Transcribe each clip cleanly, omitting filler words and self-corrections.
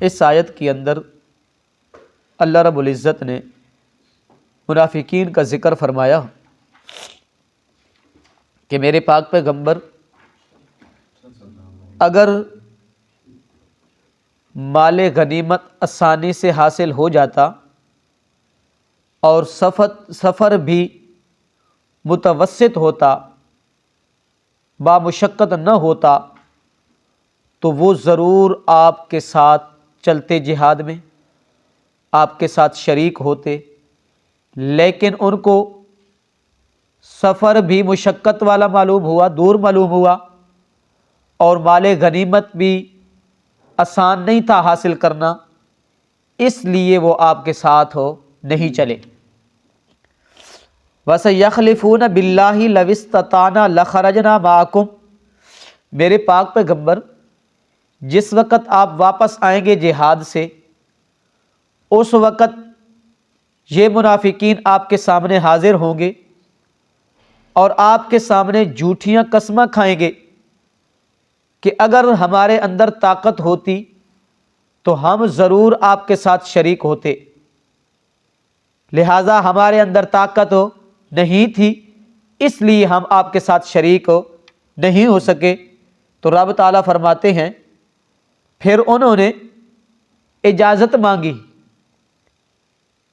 اس آیت کے اندر اللہ رب العزت نے منافقین کا ذکر فرمایا کہ میرے پاک پیغمبر اگر مال غنیمت آسانی سے حاصل ہو جاتا اور سفر بھی متوسط ہوتا، بامشقت نہ ہوتا، تو وہ ضرور آپ کے ساتھ چلتے جہاد میں، آپ کے ساتھ شریک ہوتے، لیکن ان کو سفر بھی مشقت والا معلوم ہوا، دور معلوم ہوا، اور مال غنیمت بھی آسان نہیں تھا حاصل کرنا، اس لیے وہ آپ کے ساتھ نہیں چلے۔ وَسَيَحْلِفُونَ بِاللَّهِ لَوِ اسْتَطَعْنَا لَخَرَجْنَا مَعَكُمْ، میرے پاک پیغمبر جس وقت آپ واپس آئیں گے جہاد سے، اس وقت یہ منافقین آپ کے سامنے حاضر ہوں گے اور آپ کے سامنے جھوٹیاں قسمیں کھائیں گے کہ اگر ہمارے اندر طاقت ہوتی تو ہم ضرور آپ کے ساتھ شریک ہوتے، لہٰذا ہمارے اندر طاقت نہیں تھی، اس لیے ہم آپ کے ساتھ شریک نہیں ہو سکے۔ تو رب تعالیٰ فرماتے ہیں پھر انہوں نے اجازت مانگی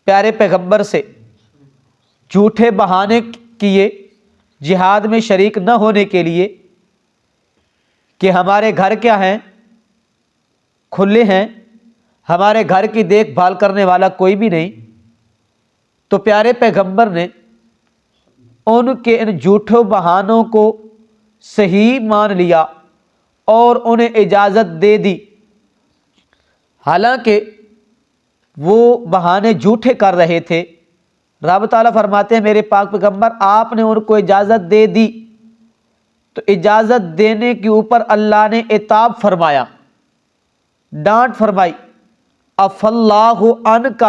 پیارے پیغمبر سے، جھوٹے بہانے کیے جہاد میں شریک نہ ہونے کے لیے کہ ہمارے گھر کیا ہیں، کھلے ہیں، ہمارے گھر کی دیکھ بھال کرنے والا کوئی بھی نہیں۔ تو پیارے پیغمبر نے ان کے ان جھوٹوں بہانوں کو صحیح مان لیا اور انہیں اجازت دے دی، حالانکہ وہ بہانے جھوٹے کر رہے تھے۔ رب تعالیٰ فرماتے ہیں میرے پاک پیغمبر آپ نے ان کو اجازت دے دی، تو اجازت دینے کے اوپر اللہ نے عتاب فرمایا، ڈانٹ فرمائی، عفا اللہ عنک،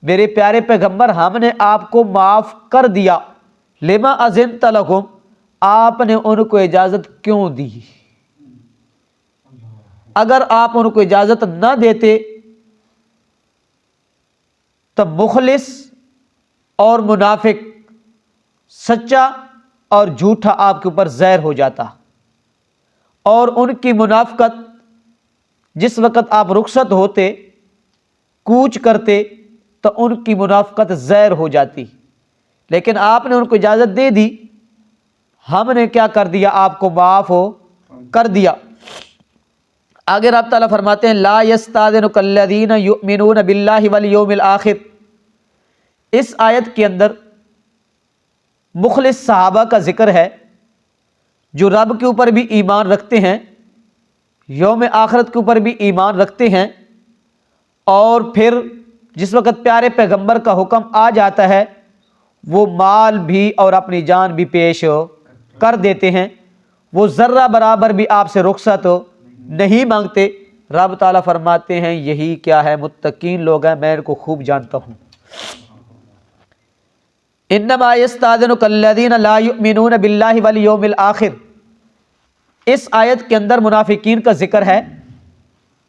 میرے پیارے پیغمبر ہم نے آپ کو معاف کر دیا، لما اذنت لہم، آپ نے ان کو اجازت کیوں دی؟ اگر آپ ان کو اجازت نہ دیتے تب مخلص اور منافق، سچا اور جھوٹا آپ کے اوپر زہر ہو جاتا، اور ان کی منافقت جس وقت آپ رخصت ہوتے، کوچ کرتے، تو ان کی منافقت زہر ہو جاتی، لیکن آپ نے ان کو اجازت دے دی، ہم نے کیا کر دیا؟ آپ کو معاف کر دیا۔ آگے رب تعالیٰ فرماتے ہیں لا یستاذنک الذین یؤمنون باللہ والیوم الآخر، اس آیت کے اندر مخلص صحابہ کا ذکر ہے جو رب کے اوپر بھی ایمان رکھتے ہیں، یوم آخرت کے اوپر بھی ایمان رکھتے ہیں، اور پھر جس وقت پیارے پیغمبر کا حکم آ جاتا ہے وہ مال بھی اور اپنی جان بھی پیش کر دیتے ہیں، وہ ذرہ برابر بھی آپ سے رخصت نہیں مانگتے۔ رب تعالیٰ فرماتے ہیں یہی کیا ہے، متقین لوگ ہیں، میں ان کو خوب جانتا ہوں۔ انما یستاذنک الذین لا یؤمنون باللہ والیوم الآخر، اس آیت کے اندر منافقین کا ذکر ہے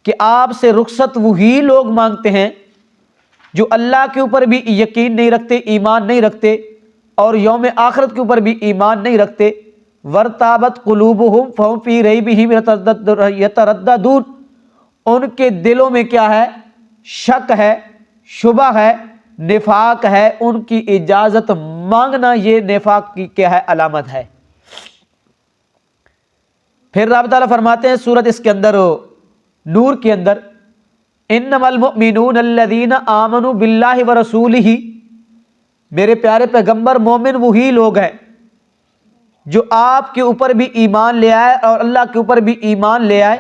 کہ آپ سے رخصت وہی لوگ مانگتے ہیں جو اللہ کے اوپر بھی یقین نہیں رکھتے، ایمان نہیں رکھتے، اور یوم آخرت کے اوپر بھی ایمان نہیں رکھتے۔ وارتابت قلوبہم فہم فی ریبہم یترددون، ان کے دلوں میں کیا ہے؟ شک ہے، شبہ ہے، نفاق ہے، ان کی اجازت مانگنا یہ نفاق کی کیا ہے؟ علامت ہے۔ پھر رب تعالیٰ فرماتے ہیں سورت اس کے اندر نور کے اندر انما المؤمنون الذین آمنوا باللہ ورسولہ، میرے پیارے پیغمبر مومن وہی لوگ ہیں جو آپ کے اوپر بھی ایمان لے آئے اور اللہ کے اوپر بھی ایمان لے آئے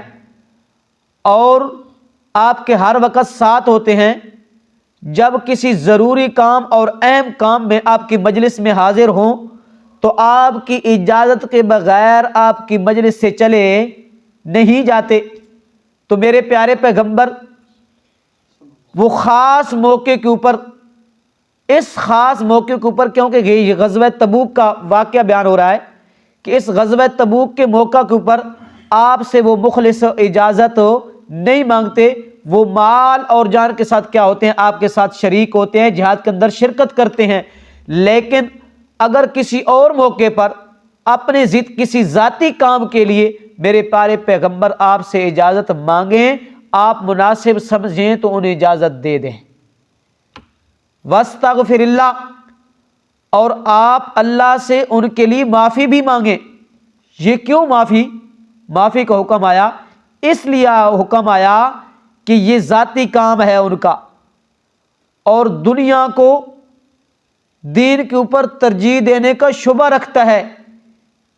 اور آپ کے ہر وقت ساتھ ہوتے ہیں، جب کسی ضروری کام اور اہم کام میں آپ کی مجلس میں حاضر ہوں تو آپ کی اجازت کے بغیر آپ کی مجلس سے چلے نہیں جاتے۔ تو میرے پیارے پیغمبر وہ خاص موقع کے اوپر، اس خاص موقع کے اوپر، کیونکہ یہ غزوہ تبوک کا واقعہ بیان ہو رہا ہے کہ اس غزوہ تبوک کے موقع کے اوپر آپ سے وہ مخلص اجازت نہیں مانگتے، وہ مال اور جان کے ساتھ کیا ہوتے ہیں؟ آپ کے ساتھ شریک ہوتے ہیں، جہاد کے اندر شرکت کرتے ہیں۔ لیکن اگر کسی اور موقع پر اپنے کسی ذاتی کام کے لیے میرے پیارے پیغمبر آپ سے اجازت مانگیں، آپ مناسب سمجھیں تو انہیں اجازت دے دیں۔ وَاسْتَغْفِرِ اللَّهِ، اور آپ اللہ سے ان کے لیے معافی بھی مانگیں۔ یہ کیوں معافی کا حکم آیا؟ اس لیے حکم آیا کہ یہ ذاتی کام ہے ان کا، اور دنیا کو دین کے اوپر ترجیح دینے کا شبہ رکھتا ہے۔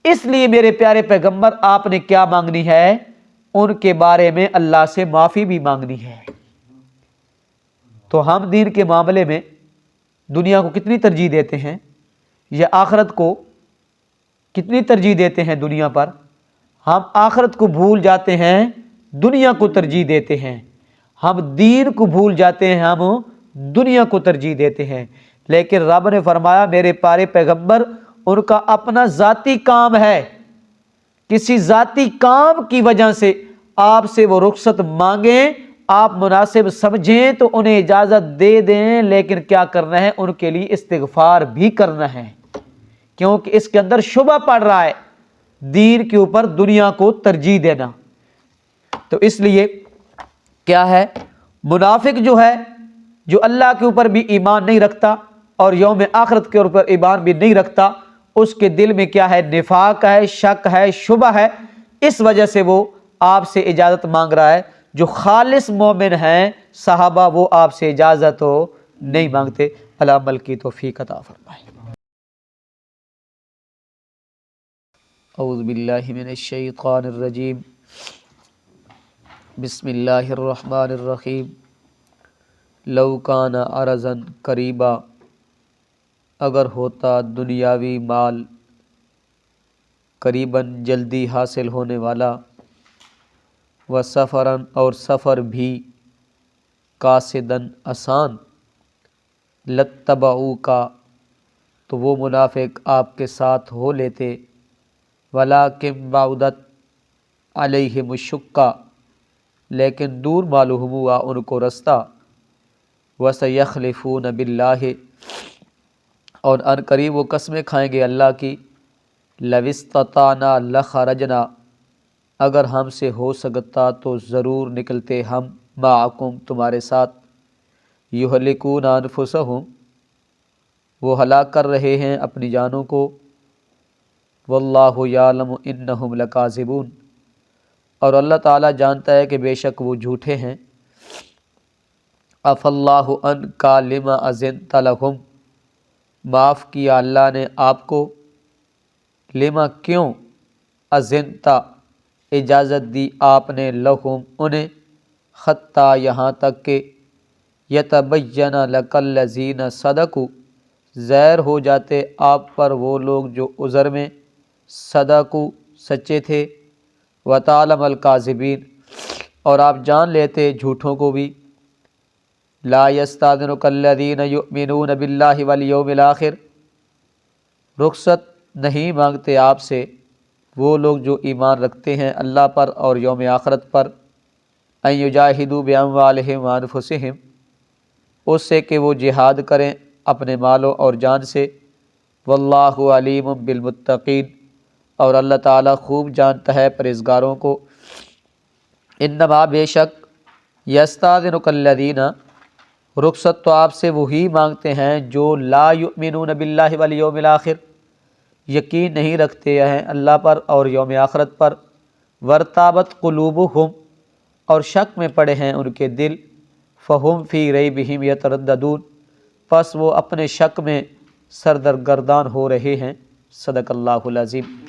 اس لیے میرے پیارے پیغمبر آپ نے کیا مانگنی ہے؟ ان کے بارے میں اللہ سے معافی بھی مانگنی ہے۔ تو ہم دین کے معاملے میں دنیا کو کتنی ترجیح دیتے ہیں یا آخرت کو کتنی ترجیح دیتے ہیں دنیا پر؟ ہم آخرت کو بھول جاتے ہیں، دنیا کو ترجیح دیتے ہیں۔ ہم دین کو بھول جاتے ہیں، ہم دنیا کو ترجیح دیتے ہیں۔ لیکن رب نے فرمایا میرے پیارے پیغمبر ان کا اپنا ذاتی کام ہے، کسی ذاتی کام کی وجہ سے آپ سے وہ رخصت مانگیں، آپ مناسب سمجھیں تو انہیں اجازت دے دیں، لیکن کیا کرنا ہے؟ ان کے لیے استغفار بھی کرنا ہے، کیونکہ اس کے اندر شبہ پڑ رہا ہے دین کے اوپر دنیا کو ترجیح دینا۔ تو اس لیے کیا ہے؟ منافق جو ہے، جو اللہ کے اوپر بھی ایمان نہیں رکھتا اور یوم آخرت کے اوپر ایمان بھی نہیں رکھتا، اس کے دل میں کیا ہے؟ نفاق ہے، شک ہے، شبہ ہے، اس وجہ سے وہ آپ سے اجازت مانگ رہا ہے۔ جو خالص مومن ہیں صحابہ، وہ آپ سے اجازت نہیں مانگتے۔ اللہ عمل کی توفیق عطا فرمائے۔ اعوذ باللہ من الشیطان الرجیم، بسم اللہ الرحمن الرحیم۔ لو کان عرضا قریبا، اگر ہوتا دنیاوی مال قریباً جلدی حاصل ہونے والا، و سفراً اور سفر بھی قاصداً آسان، لاتبعوکا تو وہ منافق آپ کے ساتھ ہو لیتے، ولکن بعدت علیہم الشقہ لیکن دور معلوم ہوا ان کو رستہ، وسیخلفون باللہ اور ان قریب وہ قسمیں کھائیں گے اللہ کی، لو استطعنا لخرجنا اگر ہم سے ہو سکتا تو ضرور نکلتے ہم، معکم تمہارے ساتھ، یہلکون انفسہم وہ ہلاک کر رہے ہیں اپنی جانوں کو، واللہ یعلم انہم لکاذبون اور اللہ تعالیٰ جانتا ہے کہ بے شک وہ جھوٹے ہیں۔ عفی اللہ عنک لما اذنت لہم معاف کیا اللہ نے آپ کو، لما کیوں، اذنت اجازت دی آپ نے، لہم انہیں، حتیٰ یہاں تک کہ یتبین لک الذین صدقوا ظاہر ہو جاتے آپ پر وہ لوگ جو عذر میں، صدقوا سچے تھے، وتعلم الکاذبین اور آپ جان لیتے جھوٹوں کو بھی۔ لا یستاذنک الذین یؤمنون باللہ والیوم الآخر رخصت نہیں مانگتے آپ سے وہ لوگ جو ایمان رکھتے ہیں اللہ پر اور یوم آخرت پر، ان یجاہدوا باموالہم وانفسہم اس سے کہ وہ جہاد کریں اپنے مالوں اور جان سے، واللہ علیم بالمتقین اور اللہ تعالیٰ خوب جانتا ہے پرہیزگاروں کو۔ انما بے شک یستاذنک الذین رخصت تو آپ سے وہی مانگتے ہیں جو لا یؤمنون باللہ والیوم الآخر یقین نہیں رکھتے ہیں اللہ پر اور یوم آخرت پر، وارتابت قلوبہم اور شک میں پڑے ہیں ان کے دل، فہم فی ریبہم یترددون پس وہ اپنے شک میں سردرگردان ہو رہے ہیں۔ صدق اللہ العظیم۔